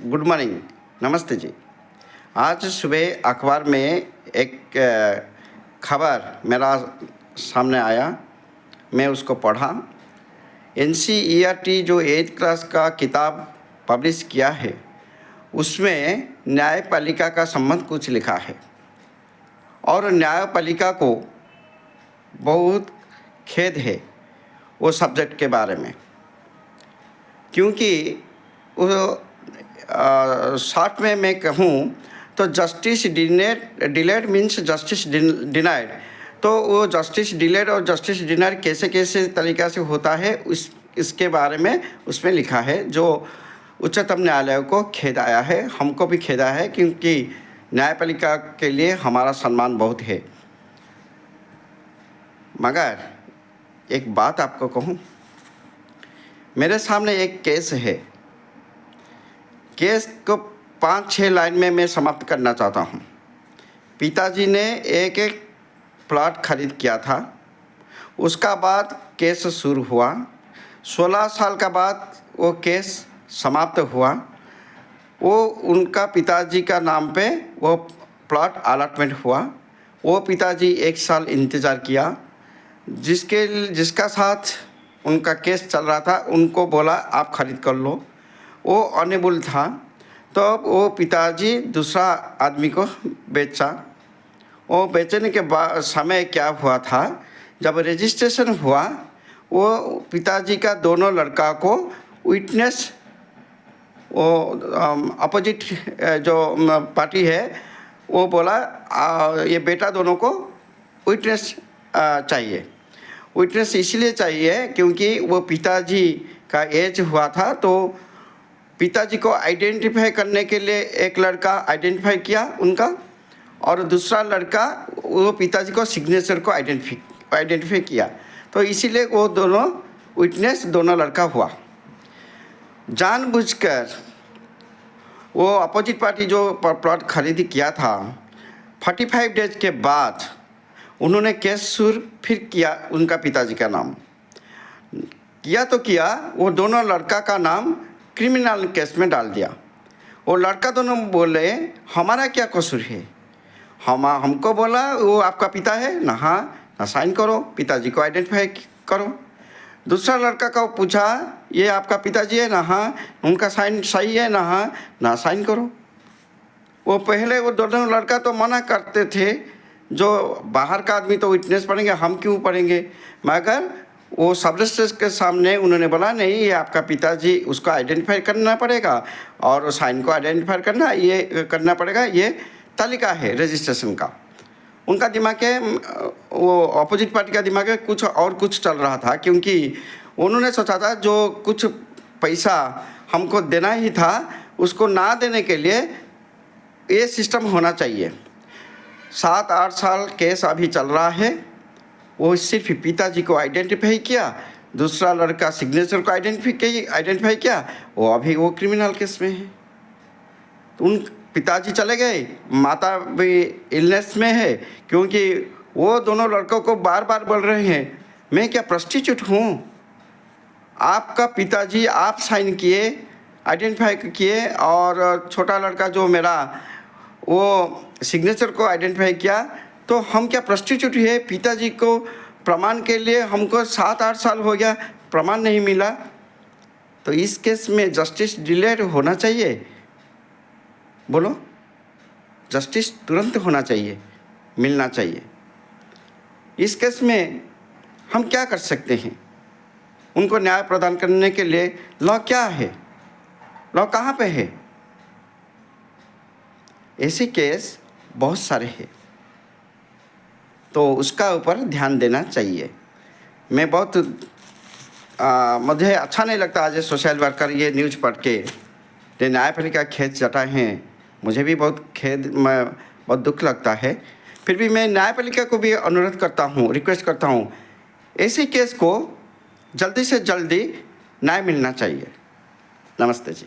Good morning, नमस्ते जी। आज सुबह अखबार में एक खबर मेरा सामने आया, मैं उसको पढ़ा। एनसीईआरटी जो 8th क्लास का किताब पब्लिश किया है, उसमें न्यायपालिका का संबंध कुछ लिखा है और न्यायपालिका को बहुत खेद है वो सब्जेक्ट के बारे में, क्योंकि वो शॉर्ट में मैं कहूँ तो justice delayed means justice denied. तो वो जस्टिस डिलेड और जस्टिस डिनाइड कैसे कैसे तरीक़ा से होता है इसके बारे में उसमें लिखा है, जो उच्चतम न्यायालय को खेद आया है, हमको भी खेद आया है, क्योंकि न्यायपालिका के लिए हमारा सम्मान बहुत है। मगर एक बात आपको कहूँ, मेरे सामने एक केस है। केस को 5-6 लाइन में मैं समाप्त करना चाहता हूँ। पिताजी ने एक प्लॉट खरीद किया था, उसका बाद केस शुरू हुआ। 16 साल का बाद वो केस समाप्त हुआ। वो उनका पिताजी का नाम पे वो प्लॉट अलॉटमेंट हुआ। वो पिताजी 1 साल इंतज़ार किया। जिसका साथ उनका केस चल रहा था, उनको बोला आप खरीद कर लो। वो अनेबल था, तो वो पिताजी दूसरा आदमी को बेचा। वो बेचने के बाद समय क्या हुआ था, जब रजिस्ट्रेशन हुआ, वो पिताजी का दोनों लड़का को विटनेस, वो अपोजिट जो पार्टी है, वो बोला ये बेटा दोनों को विटनेस चाहिए। विटनेस इसलिए चाहिए क्योंकि वो पिताजी का एज हुआ था, तो पिताजी को आइडेंटिफाई करने के लिए एक लड़का आइडेंटिफाई किया उनका, और दूसरा लड़का वो पिताजी को सिग्नेचर को आइडेंटिफाई किया। तो इसीलिए वो दोनों विटनेस दोनों लड़का हुआ। जानबूझकर वो अपोजिट पार्टी जो प्लॉट खरीदी किया था, 45 डेज के बाद उन्होंने केस शुरू फिर किया। उनका पिताजी का नाम किया तो किया, वो दोनों लड़का का नाम क्रिमिनल केस में डाल दिया। वो लड़का दोनों बोले हमारा क्या कसूर है, हमको बोला वो आपका पिता है ना, हाँ ना, साइन करो, पिताजी को आइडेंटिफाई करो। दूसरा लड़का को पूछा ये आपका पिताजी है ना, हाँ, उनका साइन सही है ना, हाँ ना, साइन करो। वो पहले वो दोनों लड़का तो मना करते थे, जो बाहर का आदमी तो विटनेस पढ़ेंगे, हम क्यों पढ़ेंगे, मगर वो सब रजिस्ट्रार के सामने उन्होंने बोला नहीं, ये आपका पिताजी, उसको आइडेंटिफाई करना पड़ेगा और साइन को आइडेंटिफाई करना पड़ेगा, ये तालिका है रजिस्ट्रेशन का। उनका दिमाग है, वो अपोजिट पार्टी का दिमाग है कुछ और कुछ चल रहा था, क्योंकि उन्होंने सोचा था जो कुछ पैसा हमको देना ही था, उसको ना देने के लिए ये सिस्टम होना चाहिए। 7-8 साल केस अभी चल रहा है। वो सिर्फ पिताजी को आइडेंटिफाई किया, दूसरा लड़का सिग्नेचर को आइडेंटिफाई किया, वो अभी वो क्रिमिनल केस में है। तो उन पिताजी चले गए, माता भी इलनेस में है, क्योंकि वो दोनों लड़कों को बार बार बोल रहे हैं मैं क्या प्रोस्टिट्यूट हूँ, आपका पिताजी आप साइन किए, आइडेंटिफाई किए, और छोटा लड़का जो मेरा वो सिग्नेचर को आइडेंटिफाई किया, तो हम क्या प्रोस्टिट्यूट है। पिताजी को प्रमाण के लिए हमको 7-8 साल हो गया, प्रमाण नहीं मिला। तो इस केस में जस्टिस डिलेड होना चाहिए, बोलो, जस्टिस तुरंत होना चाहिए, मिलना चाहिए। इस केस में हम क्या कर सकते हैं, उनको न्याय प्रदान करने के लिए लॉ क्या है, लॉ कहाँ पे है। ऐसे केस बहुत सारे हैं, तो उसका ऊपर ध्यान देना चाहिए। मैं बहुत मुझे अच्छा नहीं लगता आज सोशल वर्कर ये न्यूज़ पढ़ के न्यायपालिका खेद जताए हैं, मुझे भी बहुत दुख लगता है। फिर भी मैं न्यायपालिका को भी अनुरोध करता हूँ, रिक्वेस्ट करता हूँ, ऐसे केस को जल्दी से जल्दी न्याय मिलना चाहिए। नमस्ते जी।